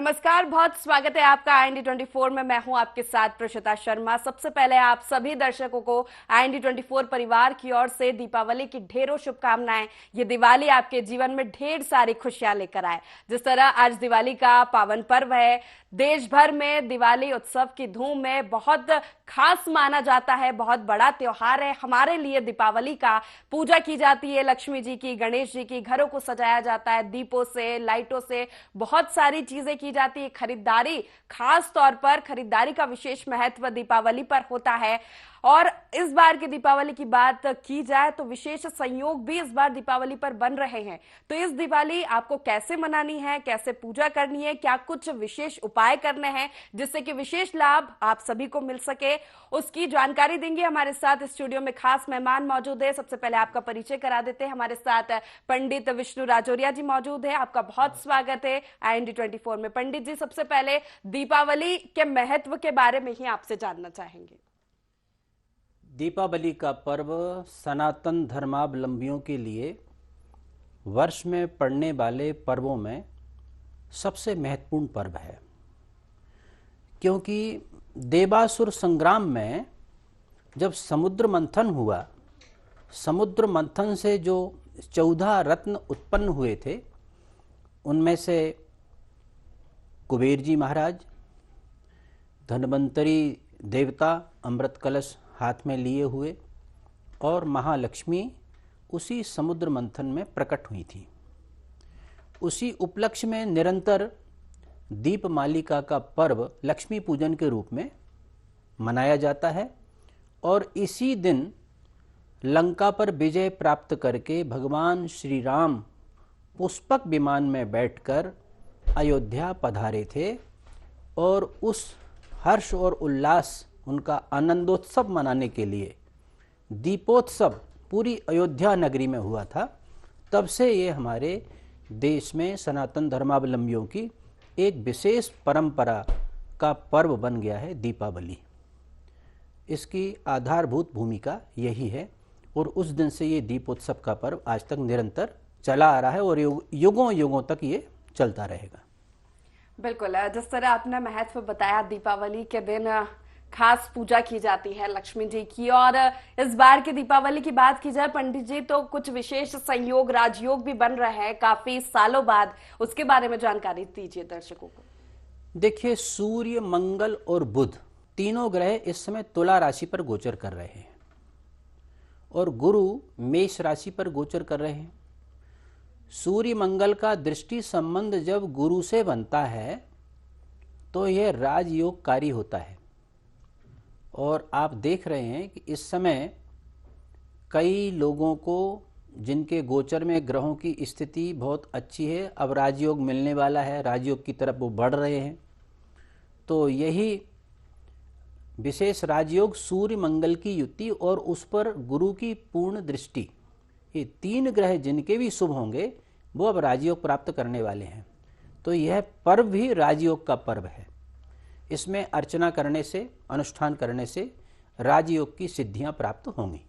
नमस्कार, बहुत स्वागत है आपका IND24 में। मैं हूं आपके साथ प्रशिता शर्मा। सबसे पहले आप सभी दर्शकों को IND24 परिवार की ओर से दीपावली की ढेरों शुभकामनाएं। ये दिवाली आपके जीवन में ढेर सारी खुशियां लेकर आए। जिस तरह आज दिवाली का पावन पर्व है, देश भर में दिवाली उत्सव की धूम में बहुत खास माना जाता है, बहुत बड़ा त्योहार है हमारे लिए दीपावली का। पूजा की जाती है लक्ष्मी जी की, गणेश जी की, घरों को सजाया जाता है दीपों से, लाइटों से, बहुत सारी चीजें की जाती है। खरीदारी, खास तौर पर खरीदारी का विशेष महत्व दीपावली पर होता है। और इस बार की दीपावली की बात की जाए तो विशेष संयोग भी इस बार दीपावली पर बन रहे हैं। तो इस दिवाली आपको कैसे मनानी है, कैसे पूजा करनी है, क्या कुछ विशेष उपाय करने हैं जिससे कि विशेष लाभ आप सभी को मिल सके, उसकी जानकारी देंगे। हमारे साथ स्टूडियो में खास मेहमान मौजूद है। सबसे पहले आपका परिचय करा देते हैं। हमारे साथ पंडित विष्णु राजौरिया जी मौजूद है। आपका बहुत स्वागत है IND24 में। पंडित जी, सबसे पहले दीपावली के महत्व के बारे में ही आपसे जानना चाहेंगे। दीपावली का पर्व सनातन धर्मावलंबियों के लिए वर्ष में पड़ने वाले पर्वों में सबसे महत्वपूर्ण पर्व है, क्योंकि देवासुर संग्राम में जब समुद्र मंथन हुआ, समुद्र मंथन से जो 14 रत्न उत्पन्न हुए थे, उनमें से कुबेर जी महाराज, धन्वंतरी देवता अमृत कलश हाथ में लिए हुए, और महालक्ष्मी उसी समुद्र मंथन में प्रकट हुई थी। उसी उपलक्ष्य में निरंतर दीपमालिका का पर्व लक्ष्मी पूजन के रूप में मनाया जाता है। और इसी दिन लंका पर विजय प्राप्त करके भगवान श्री राम पुष्पक विमान में बैठकर अयोध्या पधारे थे, और उस हर्ष और उल्लास, उनका आनंदोत्सव मनाने के लिए दीपोत्सव पूरी अयोध्या नगरी में हुआ था। तब से ये हमारे देश में सनातन धर्मावलंबियों की एक विशेष परंपरा का पर्व बन गया है दीपावली। इसकी आधारभूत भूमिका यही है, और उस दिन से ये दीपोत्सव का पर्व आज तक निरंतर चला आ रहा है और युगों युगों तक ये चलता रहेगा। बिल्कुल, जिस तरह आपने महत्व बताया, दीपावली के दिन खास पूजा की जाती है लक्ष्मी जी की। और इस बार की दीपावली की बात की जाए पंडित जी, तो कुछ विशेष संयोग, राजयोग भी बन रहे हैं काफी सालों बाद। उसके बारे में जानकारी दीजिए दर्शकों को। देखिए, सूर्य, मंगल और बुध तीनों ग्रह इस समय तुला राशि पर गोचर कर रहे हैं, और गुरु मेष राशि पर गोचर कर रहे हैं। सूर्य मंगल का दृष्टि संबंध जब गुरु से बनता है तो यह राजयोगकारी होता है। और आप देख रहे हैं कि इस समय कई लोगों को, जिनके गोचर में ग्रहों की स्थिति बहुत अच्छी है, अब राजयोग मिलने वाला है, राजयोग की तरफ वो बढ़ रहे हैं। तो यही विशेष राजयोग, सूर्य मंगल की युति और उस पर गुरु की पूर्ण दृष्टि, ये तीन ग्रह जिनके भी शुभ होंगे वो अब राजयोग प्राप्त करने वाले हैं। तो यह पर्व भी राजयोग का पर्व है। इसमें अर्चना करने से, अनुष्ठान करने से राजयोग की सिद्धियां प्राप्त होंगी।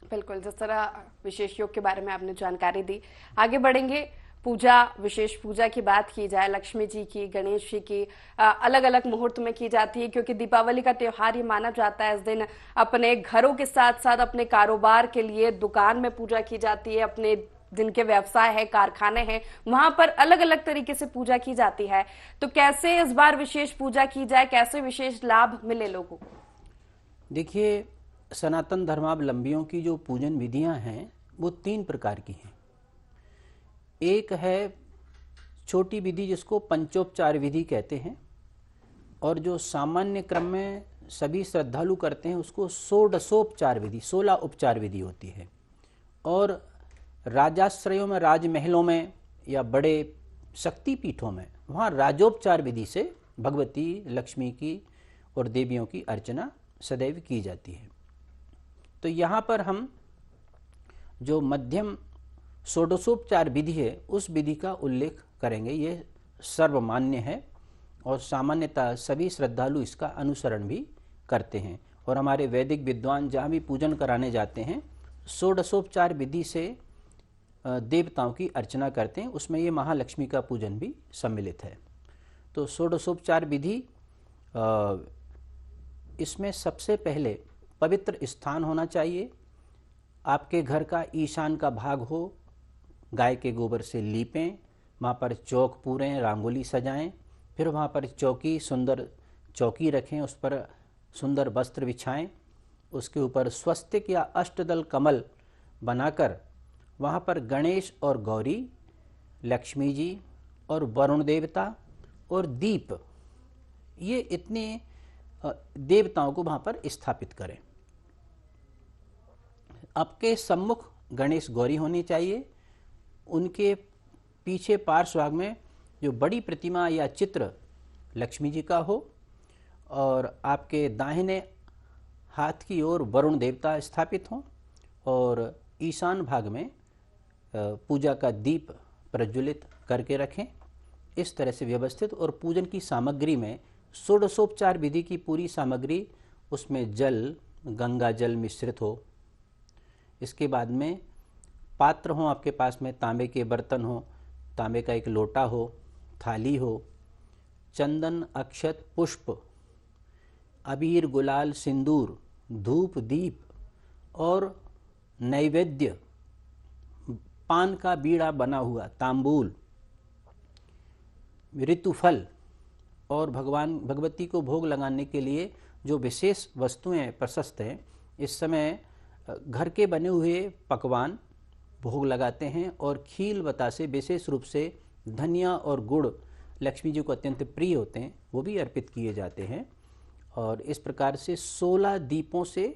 बिल्कुल, जिस तरह विशेष योग के बारे में आपने जानकारी दी, आगे बढ़ेंगे। पूजा, विशेष पूजा की बात की जाए, लक्ष्मी जी की, गणेश जी की अलग अलग मुहूर्त में की जाती है, क्योंकि दीपावली का त्योहार ये माना जाता है। इस दिन अपने घरों के साथ साथ अपने कारोबार के लिए दुकान में पूजा की जाती है, अपने जिनके व्यवसाय है, कारखाने हैं, वहां पर अलग अलग तरीके से पूजा की जाती है। तो कैसे इस बार विशेष पूजा की जाए, कैसे विशेष लाभ मिले लोगों को? देखिए, सनातन धर्मावलंबियों की जो पूजन विधियां हैं वो 3 प्रकार की हैं। एक है छोटी विधि, जिसको पंचोपचार विधि कहते हैं, और जो सामान्य क्रम में सभी श्रद्धालु करते हैं उसको षोडशोपचार विधि, 16 उपचार विधि होती है। और राजाश्रयों में, राजमहलों में या बड़े शक्तिपीठों में, वहाँ राजोपचार विधि से भगवती लक्ष्मी की और देवियों की अर्चना सदैव की जाती है। तो यहाँ पर हम जो मध्यम षोडशोपचार विधि है उस विधि का उल्लेख करेंगे। ये सर्वमान्य है और सामान्यतः सभी श्रद्धालु इसका अनुसरण भी करते हैं। और हमारे वैदिक विद्वान जहाँ भी पूजन कराने जाते हैं, षोडशोपचार विधि से देवताओं की अर्चना करते हैं। उसमें ये महालक्ष्मी का पूजन भी सम्मिलित है। तो षोडशोपचार विधि इसमें सबसे पहले पवित्र स्थान होना चाहिए। आपके घर का ईशान का भाग हो, गाय के गोबर से लीपें, वहाँ पर चौक पूरें, रंगोली सजाएं, फिर वहाँ पर सुंदर चौकी रखें, उस पर सुंदर वस्त्र बिछाएं, उसके ऊपर स्वस्तिक या अष्टदल कमल बनाकर वहाँ पर गणेश और गौरी, लक्ष्मी जी और वरुण देवता और दीप, ये इतने देवताओं को वहाँ पर स्थापित करें। आपके सम्मुख गणेश गौरी होनी चाहिए। उनके पीछे पार्श्व भाग में जो बड़ी प्रतिमा या चित्र लक्ष्मी जी का हो, और आपके दाहिने हाथ की ओर वरुण देवता स्थापित हों, और ईशान भाग में पूजा का दीप प्रज्वलित करके रखें। इस तरह से व्यवस्थित, और पूजन की सामग्री में षोडशोपचार विधि की पूरी सामग्री, उसमें जल, गंगा जल मिश्रित हो। इसके बाद में पात्र हो आपके पास में, तांबे के बर्तन हो, तांबे का एक लोटा हो, थाली हो, चंदन, अक्षत, पुष्प, अबीर, गुलाल, सिंदूर, धूप, दीप और नैवेद्य, पान का बीड़ा बना हुआ, तांबूल, ऋतुफल और भगवान भगवती को भोग लगाने के लिए जो विशेष वस्तुएं प्रशस्त हैं। इस समय घर के बने हुए पकवान भोग लगाते हैं, और खील बतासे विशेष रूप से धनिया और गुड़ लक्ष्मी जी को अत्यंत प्रिय होते हैं, वो भी अर्पित किए जाते हैं। और इस प्रकार से 16 दीपों से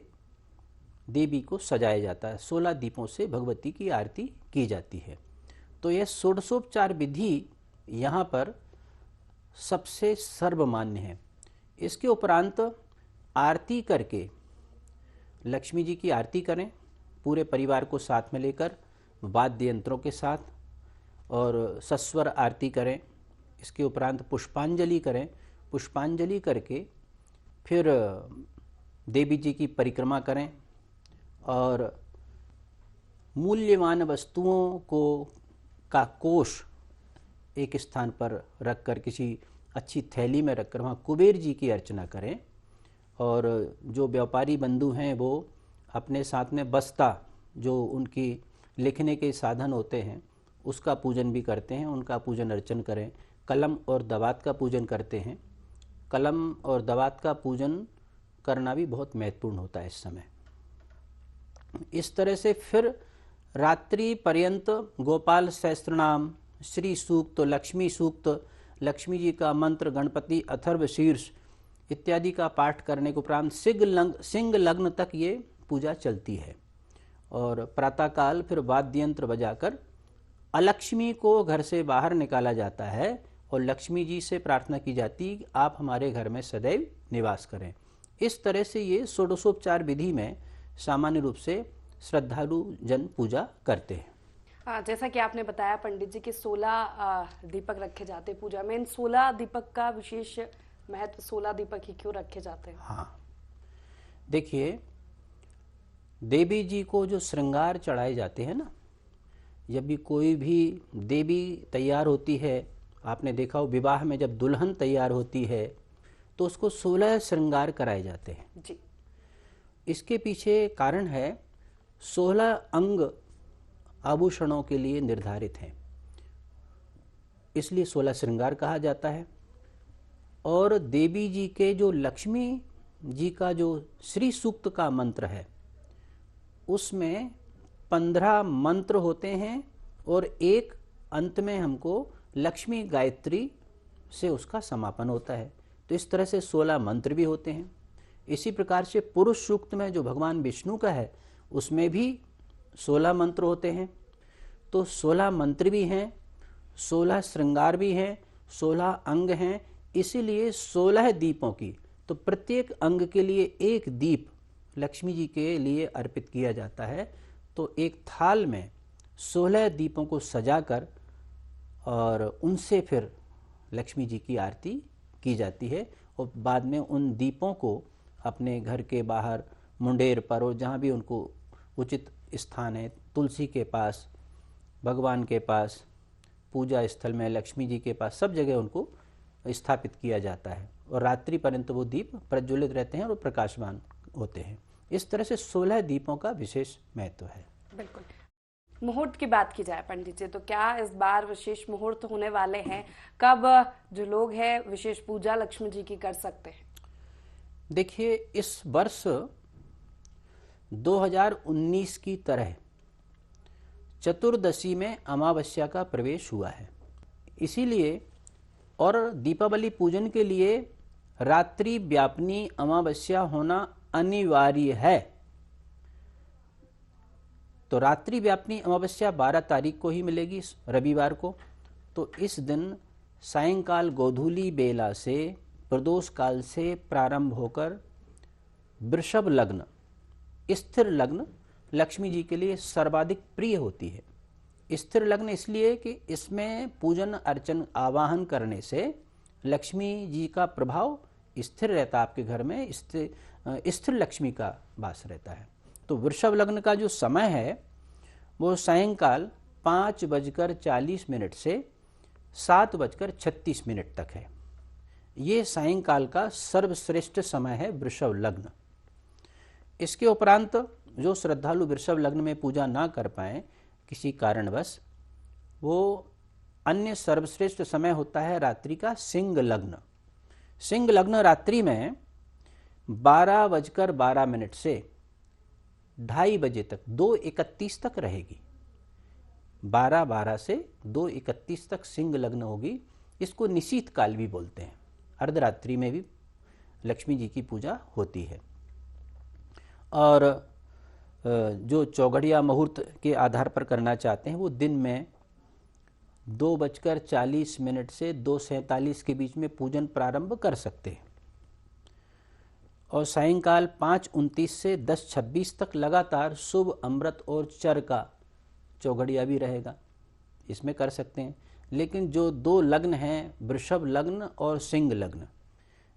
देवी को सजाया जाता है, 16 दीपों से भगवती की आरती की जाती है। तो यह षोडशोपचार विधि यहाँ पर सबसे सर्वमान्य है। इसके उपरांत आरती करके, लक्ष्मी जी की आरती करें पूरे परिवार को साथ में लेकर, वाद्य यंत्रों के साथ, और सस्वर आरती करें। इसके उपरांत पुष्पांजलि करें। पुष्पांजलि करके फिर देवी जी की परिक्रमा करें, और मूल्यवान वस्तुओं को का कोष एक स्थान पर रखकर, किसी अच्छी थैली में रखकर वहाँ कुबेर जी की अर्चना करें। और जो व्यापारी बंधु हैं वो अपने साथ में बस्ता, जो उनकी लिखने के साधन होते हैं, उसका पूजन भी करते हैं, उनका पूजन अर्चन करें। कलम और दवात का पूजन करते हैं। कलम और दवात का पूजन करना भी बहुत महत्वपूर्ण होता है इस समय। इस तरह से फिर रात्रि पर्यंत गोपाल सहस्त्रनाम, श्री सूक्त, लक्ष्मी सूक्त, लक्ष्मी जी का मंत्र, गणपति अथर्व शीर्ष इत्यादि का पाठ करने के उपरांत सिंह लग्न तक ये पूजा चलती है। और प्रातःकाल फिर वाद्य यंत्र बजाकर अलक्ष्मी को घर से बाहर निकाला जाता है, और लक्ष्मी जी से प्रार्थना की जाती है कि आप हमारे घर में सदैव निवास करें। इस तरह से ये षोडशोपचार विधि में सामान्य रूप से श्रद्धालु जन पूजा करते हैं। जैसा कि आपने बताया पंडित जी के 16 दीपक रखे जाते हैं पूजा में। इन 16 दीपक का विशेष महत्व, 16 दीपक ही क्यों रखे जाते हैं? हाँ, देखिए, देवी जी को जो श्रृंगार चढ़ाए जाते हैं ना, जब भी कोई भी देवी तैयार होती है, आपने देखा हो विवाह में जब दुल्हन तैयार होती है तो उसको 16 श्रृंगार कराए जाते हैं जी। इसके पीछे कारण है, 16 अंग आभूषणों के लिए निर्धारित हैं, इसलिए 16 श्रृंगार कहा जाता है। और देवी जी के जो लक्ष्मी जी का जो श्री सूक्त का मंत्र है, उसमें 15 मंत्र होते हैं, और एक अंत में हमको लक्ष्मी गायत्री से उसका समापन होता है। तो इस तरह से 16 मंत्र भी होते हैं। इसी प्रकार से पुरुष सूक्त में जो भगवान विष्णु का है, उसमें भी 16 मंत्र होते हैं। तो 16 मंत्र भी हैं, 16 श्रृंगार भी हैं, 16 अंग हैं, इसीलिए 16 दीपों की, तो प्रत्येक अंग के लिए एक दीप लक्ष्मी जी के लिए अर्पित किया जाता है। तो एक थाल में 16 दीपों को सजाकर और उनसे फिर लक्ष्मी जी की आरती की जाती है, और बाद में उन दीपों को अपने घर के बाहर, मुंडेर पर, और जहाँ भी उनको उचित स्थान है, तुलसी के पास, भगवान के पास, पूजा स्थल में, लक्ष्मी जी के पास, सब जगह उनको स्थापित किया जाता है और रात्रि पर्यंत वो दीप प्रज्वलित रहते हैं और प्रकाशमान होते हैं। इस तरह से 16 दीपों का विशेष महत्व है। बिल्कुल। मुहूर्त की बात की जाए पंडित जी, तो क्या इस बार विशेष मुहूर्त होने वाले हैं? कब जो लोग हैं विशेष पूजा लक्ष्मी जी की कर सकते हैं? देखिए, इस वर्ष 2019 की तरह चतुर्दशी में अमावस्या का प्रवेश हुआ है, इसीलिए और दीपावली पूजन के लिए रात्रि व्यापिनी अमावस्या होना अनिवार्य है। तो रात्रि व्यापिनी अमावस्या 12 तारीख को ही मिलेगी, रविवार को। तो इस दिन सायंकाल गोधूली बेला से प्रदोष काल से प्रारंभ होकर वृषभ लग्न, स्थिर लग्न लक्ष्मी जी के लिए सर्वाधिक प्रिय होती है। स्थिर लग्न इसलिए कि इसमें पूजन अर्चन आवाहन करने से लक्ष्मी जी का प्रभाव स्थिर रहता है, आपके घर में स्थिर लक्ष्मी का वास रहता है। तो वृषभ लग्न का जो समय है वो सायंकाल 5:40 से 7:36 तक है। ये सायंकाल का सर्वश्रेष्ठ समय है वृषभ लग्न। इसके उपरांत जो श्रद्धालु वृषभ लग्न में पूजा ना कर पाए किसी कारणवश, वो अन्य सर्वश्रेष्ठ समय होता है रात्रि का सिंह लग्न। सिंह लग्न रात्रि में 12:12 से 2:30 बजे तक 2:31 तक रहेगी। 12:12 से 2:31 तक सिंह लग्न होगी। इसको निशीथ काल भी बोलते हैं। अर्धरात्रि में भी लक्ष्मी जी की पूजा होती है। और जो चौघड़िया मुहूर्त के आधार पर करना चाहते हैं वो दिन में 2:40 से 2:47 के बीच में पूजन प्रारंभ कर सकते हैं और सायंकाल 5:29 से 10:26 तक लगातार शुभ अमृत और चर का चौघड़िया भी रहेगा, इसमें कर सकते हैं। लेकिन जो 2 लग्न हैं, वृषभ लग्न और सिंह लग्न,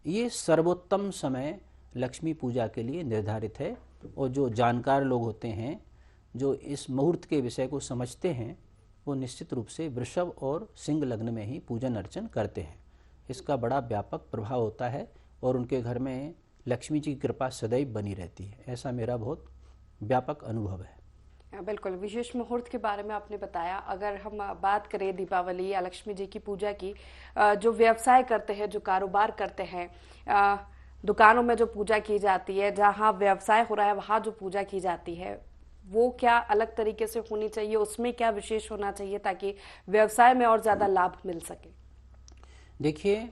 ये सर्वोत्तम समय लक्ष्मी पूजा के लिए निर्धारित है। और जो जानकार लोग होते हैं, जो इस मुहूर्त के विषय को समझते हैं, वो निश्चित रूप से वृषभ और सिंह लग्न में ही पूजन अर्चन करते हैं। इसका बड़ा व्यापक प्रभाव होता है और उनके घर में लक्ष्मी जी की कृपा सदैव बनी रहती है। ऐसा मेरा बहुत व्यापक अनुभव है। बिल्कुल, विशेष मुहूर्त के बारे में आपने बताया। अगर हम बात करें दीपावली या लक्ष्मी जी की पूजा की, जो व्यवसाय करते हैं, जो कारोबार करते हैं, दुकानों में जो पूजा की जाती है, जहाँ व्यवसाय हो रहा है वहाँ जो पूजा की जाती है, वो क्या अलग तरीके से होनी चाहिए? उसमें क्या विशेष होना चाहिए ताकि व्यवसाय में और ज़्यादा लाभ मिल सके? देखिए,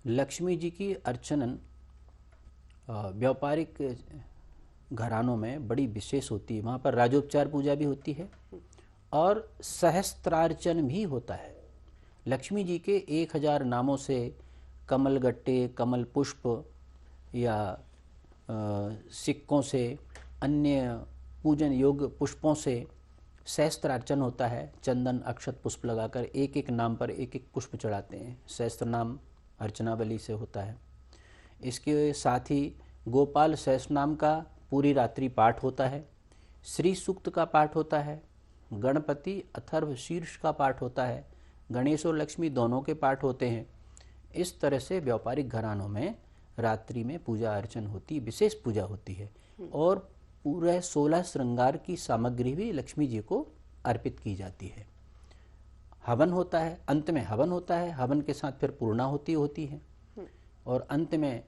लक्ष्मी जी की अर्चन व्यापारिक घरानों में बड़ी विशेष होती है। वहाँ पर राजोपचार पूजा भी होती है और सहस्त्रार्चन भी होता है। लक्ष्मी जी के 1000 नामों से कमल गट्टे, कमल पुष्प या सिक्कों से, अन्य पूजन योग्य पुष्पों से सहस्त्रार्चन होता है। चंदन अक्षत पुष्प लगाकर एक एक नाम पर एक एक पुष्प चढ़ाते हैं। सहस्त्र नाम अर्चनावली से होता है। इसके साथ ही गोपाल सहस्त्र नाम का पूरी रात्रि पाठ होता है। श्री सूक्त का पाठ होता है। गणपति अथर्व शीर्ष का पाठ होता है। गणेश और लक्ष्मी दोनों के पाठ होते हैं। इस तरह से व्यापारिक घरानों में रात्रि में पूजा अर्चन होती, विशेष पूजा होती है। और पूरे 16 श्रृंगार की सामग्री भी लक्ष्मी जी को अर्पित की जाती है। हवन होता है, अंत में हवन होता है। हवन के साथ फिर पूर्णाहुति होती है और अंत में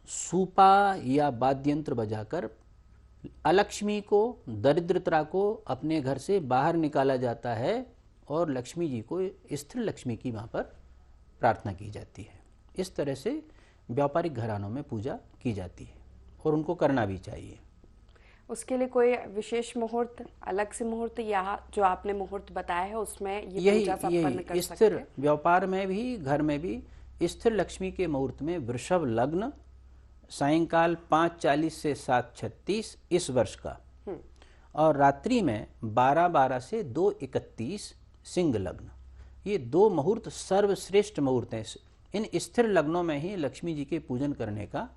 सूपा या वाद्यंत्र बजाकर अलक्ष्मी को, दरिद्रता को अपने घर से बाहर निकाला जाता है और लक्ष्मी जी को, स्थिर लक्ष्मी की वहाँ पर प्रार्थना की जाती है। इस तरह से व्यापारिक घरानों में पूजा की जाती है और उनको करना भी चाहिए। उसके लिए कोई विशेष मुहूर्त, अलग से मुहूर्त, या जो आपने मुहूर्त बताया है उसमें ये पूजा संपन्न कर सकते हैं? स्थिर व्यापार में भी, घर में भी स्थिर लक्ष्मी के मुहूर्त में वृषभ लग्न सायंकाल 5:40 से 7:36 इस वर्ष का, और रात्रि में 12:12 से 2:31 सिंह लग्न। ये 2 मुहूर्त सर्वश्रेष्ठ मुहूर्त हैं। इन स्थिर लग्नों में ही लक्ष्मी जी के पूजन करने का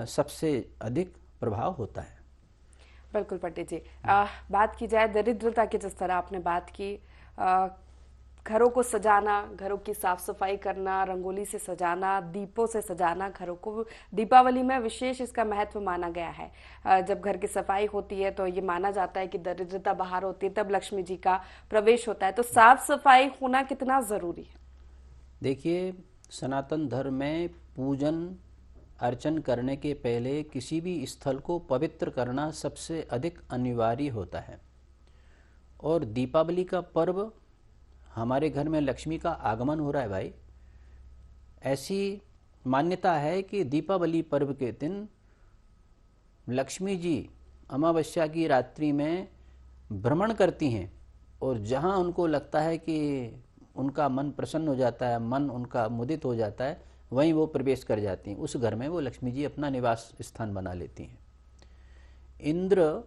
सबसे अधिक प्रभाव होता है। बिल्कुल पंडित जी, बात की जाए दरिद्रता की, जिस तरह आपने बात की, घरों को सजाना, घरों की साफ सफाई करना, रंगोली से सजाना, दीपों से सजाना घरों को दीपावली में विशेष इसका महत्व माना गया है। जब घर की सफाई होती है तो ये माना जाता है कि दरिद्रता बाहर होती है, तब लक्ष्मी जी का प्रवेश होता है। तो साफ सफाई होना कितना जरूरी है? देखिए, सनातन धर्म में पूजन अर्चन करने के पहले किसी भी स्थल को पवित्र करना सबसे अधिक अनिवार्य होता है। और दीपावली का पर्व, हमारे घर में लक्ष्मी का आगमन हो रहा है भाई। ऐसी मान्यता है कि दीपावली पर्व के दिन लक्ष्मी जी अमावस्या की रात्रि में भ्रमण करती हैं और जहां उनको लगता है कि उनका मन प्रसन्न हो जाता है, मन उनका मुदित हो जाता है, वहीं वो प्रवेश कर जाती हैं। उस घर में वो लक्ष्मी जी अपना निवास स्थान बना लेती हैं। इंद्र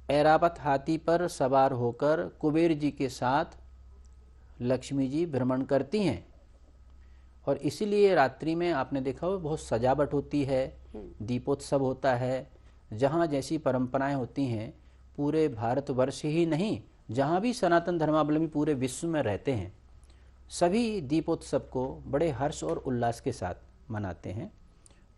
ऐरावत हाथी पर सवार होकर कुबेर जी के साथ लक्ष्मी जी भ्रमण करती हैं और इसीलिए रात्रि में आपने देखा हो बहुत सजावट होती है, दीपोत्सव होता है। जहाँ जैसी परंपराएं होती हैं, पूरे भारतवर्ष ही नहीं, जहाँ भी सनातन धर्मावलंबी पूरे विश्व में रहते हैं, सभी दीपोत्सव को बड़े हर्ष और उल्लास के साथ मनाते हैं।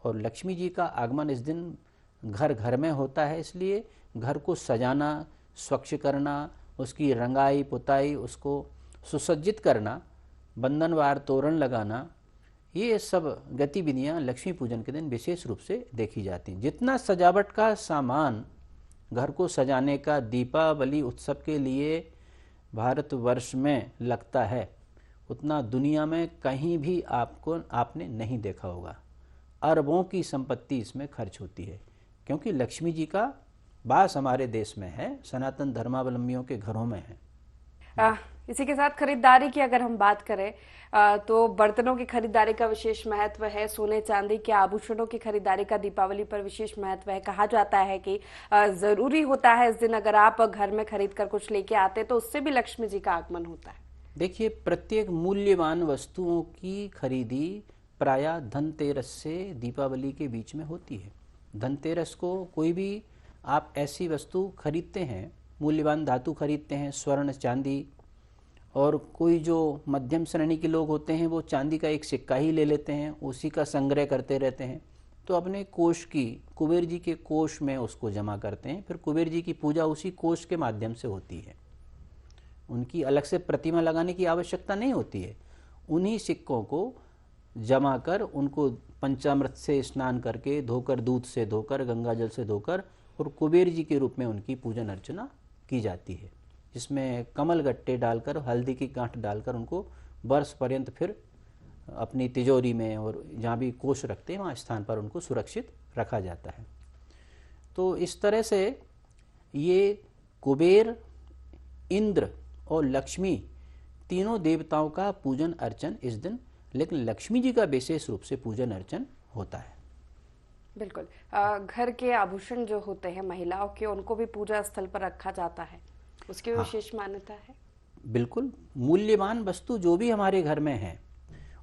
और लक्ष्मी जी का आगमन इस दिन घर घर में होता है, इसलिए घर को सजाना, स्वच्छ करना, उसकी रंगाई पुताई, उसको सुसज्जित करना, बंधनवार तोरण लगाना, ये सब गतिविधियां लक्ष्मी पूजन के दिन विशेष रूप से देखी जाती हैं। जितना सजावट का सामान घर को सजाने का दीपावली उत्सव के लिए भारतवर्ष में लगता है, उतना दुनिया में कहीं भी आपने नहीं देखा होगा। अरबों की संपत्ति इसमें खर्च होती है, क्योंकि लक्ष्मी जी का वास हमारे देश में है, सनातन धर्मावलंबियों के घरों में है। इसी के साथ खरीदारी की अगर हम बात करें तो बर्तनों की खरीदारी का विशेष महत्व है। सोने चांदी के आभूषणों की खरीदारी का दीपावली पर विशेष महत्व है। कहा जाता है कि जरूरी होता है इस दिन अगर आप घर में खरीद कर कुछ लेके आते तो उससे भी लक्ष्मी जी का आगमन होता है। देखिए, प्रत्येक मूल्यवान वस्तुओं की खरीदी प्रायः धनतेरस से दीपावली के बीच में होती है। धनतेरस को कोई भी आप ऐसी वस्तु खरीदते हैं, मूल्यवान धातु खरीदते हैं, स्वर्ण चांदी, और कोई जो मध्यम श्रेणी के लोग होते हैं वो चांदी का एक सिक्का ही ले लेते हैं, उसी का संग्रह करते रहते हैं। तो अपने कोष की, कुबेर जी के कोष में उसको जमा करते हैं। फिर कुबेर जी की पूजा उसी कोष के माध्यम से होती है। उनकी अलग से प्रतिमा लगाने की आवश्यकता नहीं होती है। उन्हीं सिक्कों को जमा कर उनको पंचामृत से स्नान करके, धोकर, दूध से धोकर, गंगा जल से धोकर, और कुबेर जी के रूप में उनकी पूजन अर्चना की जाती है, जिसमें कमल गट्टे डालकर, हल्दी की गांठ डालकर उनको वर्ष पर्यंत फिर अपनी तिजोरी में और जहाँ भी कोष रखते हैं वहाँ स्थान पर उनको सुरक्षित रखा जाता है। तो इस तरह से ये कुबेर, इंद्र और लक्ष्मी तीनों देवताओं का पूजन अर्चन इस दिन, लेकिन लक्ष्मी जी का विशेष रूप से पूजन अर्चन होता है। बिल्कुल। घर के आभूषण जो होते हैं महिलाओं के, उनको भी पूजा स्थल पर रखा जाता है, उसकी विशेष मान्यता है। बिल्कुल, मूल्यवान वस्तु जो भी हमारे घर में है,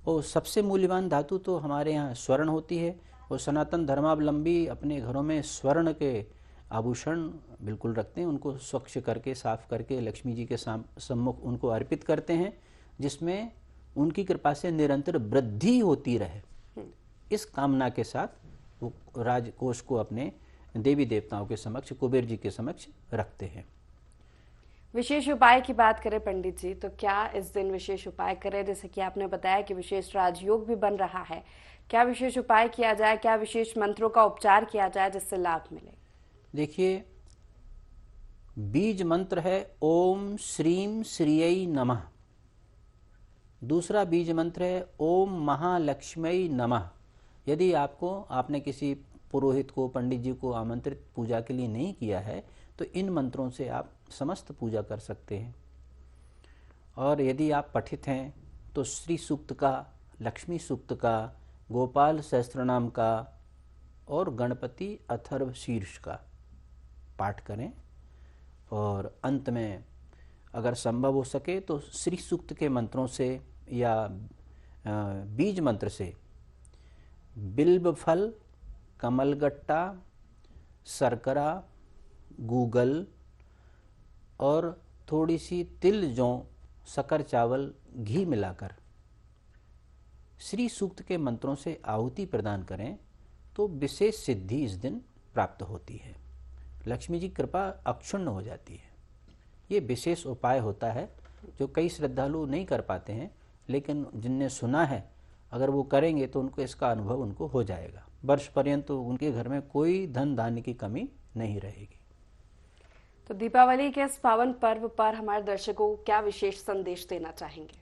और सबसे मूल्यवान धातु तो हमारे यहाँ स्वर्ण होती है, और सनातन धर्मावलंबी अपने घरों में स्वर्ण के आभूषण बिल्कुल रखते हैं। उनको स्वच्छ करके, साफ करके लक्ष्मी जी के सम्मुख उनको अर्पित करते हैं, जिसमें उनकी कृपा से निरंतर वृद्धि होती रहे, इस कामना के साथ वो राजकोष को अपने देवी देवताओं के समक्ष, कुबेर जी के समक्ष रखते हैं। विशेष उपाय की बात करें पंडित जी, तो क्या इस दिन विशेष उपाय करें? जैसे कि आपने बताया कि विशेष राजयोग भी बन रहा है, क्या विशेष उपाय किया जाए, क्या विशेष मंत्रों का उपचार किया जाए जिससे लाभ मिले? देखिए, बीज मंत्र है ओम श्रीम श्रीयै नमः। दूसरा बीज मंत्र है ओम महालक्ष्म्यै नमः। यदि आपने किसी पुरोहित को, पंडित जी को आमंत्रित पूजा के लिए नहीं किया है, तो इन मंत्रों से आप समस्त पूजा कर सकते हैं। और यदि आप पठित हैं तो श्री सूक्त का, लक्ष्मी सूक्त का, गोपाल सहस्त्रनाम का और गणपति अथर्व शीर्ष का पाठ करें। और अंत में अगर संभव हो सके तो श्री सूक्त के मंत्रों से या बीज मंत्र से बिल्व फल, कमलगट्टा, शर्करा, गूगल और थोड़ी सी तिल जौ शक्कर, चावल, घी मिलाकर श्री सूक्त के मंत्रों से आहुति प्रदान करें तो विशेष सिद्धि इस दिन प्राप्त होती है। लक्ष्मी जी कृपा अक्षुण्ण हो जाती है। ये विशेष उपाय होता है जो कई श्रद्धालु नहीं कर पाते हैं, लेकिन जिनने सुना है अगर वो करेंगे तो उनको इसका अनुभव उनको हो जाएगा। वर्ष पर्यंत उनके घर में कोई धन धान्य की कमी नहीं रहेगी। तो दीपावली के इस पावन पर्व पर हमारे दर्शकों को क्या विशेष संदेश देना चाहेंगे?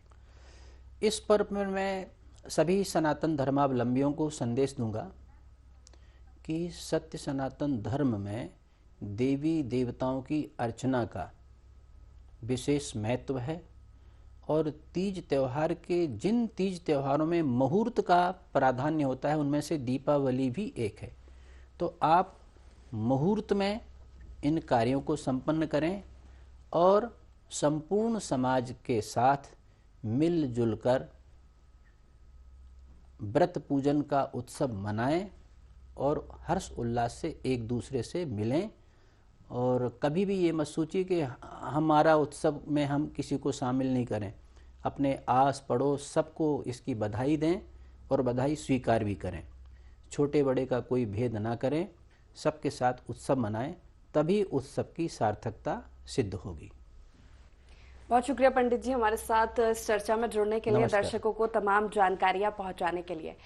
इस पर्व में मैं सभी सनातन धर्मावलंबियों को संदेश दूंगा कि सत्य सनातन धर्म में देवी देवताओं की अर्चना का विशेष महत्व है और तीज त्यौहार के जिन तीज त्यौहारों में मुहूर्त का प्राधान्य होता है उनमें से दीपावली भी एक है। तो आप मुहूर्त में इन कार्यों को संपन्न करें और संपूर्ण समाज के साथ मिलजुल कर व्रत पूजन का उत्सव मनाएं और हर्ष उल्लास से एक दूसरे से मिलें। और कभी भी ये मत सोचिए कि हमारा उत्सव में हम किसी को शामिल नहीं करें। अपने आस पड़ोस सबको इसकी बधाई दें और बधाई स्वीकार भी करें। छोटे बड़े का कोई भेद ना करें, सबके साथ उत्सव मनाएं, तभी उत्सव की सार्थकता सिद्ध होगी। बहुत शुक्रिया पंडित जी हमारे साथ इस चर्चा में जुड़ने के लिए, नमस्कार। दर्शकों को तमाम जानकारियां पहुंचाने के लिए।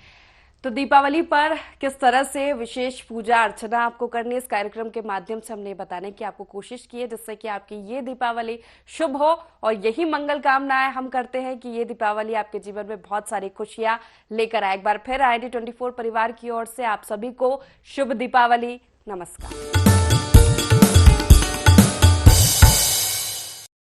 तो दीपावली पर किस तरह से विशेष पूजा अर्चना आपको करनी है, इस कार्यक्रम के माध्यम से हमने बताने की आपको कोशिश की है, जिससे कि आपकी ये दीपावली शुभ हो। और यही मंगल कामनाएं हम करते हैं कि ये दीपावली आपके जीवन में बहुत सारी खुशियां लेकर आए। एक बार फिर IND24 परिवार की ओर से आप सभी को शुभ दीपावली। नमस्कार।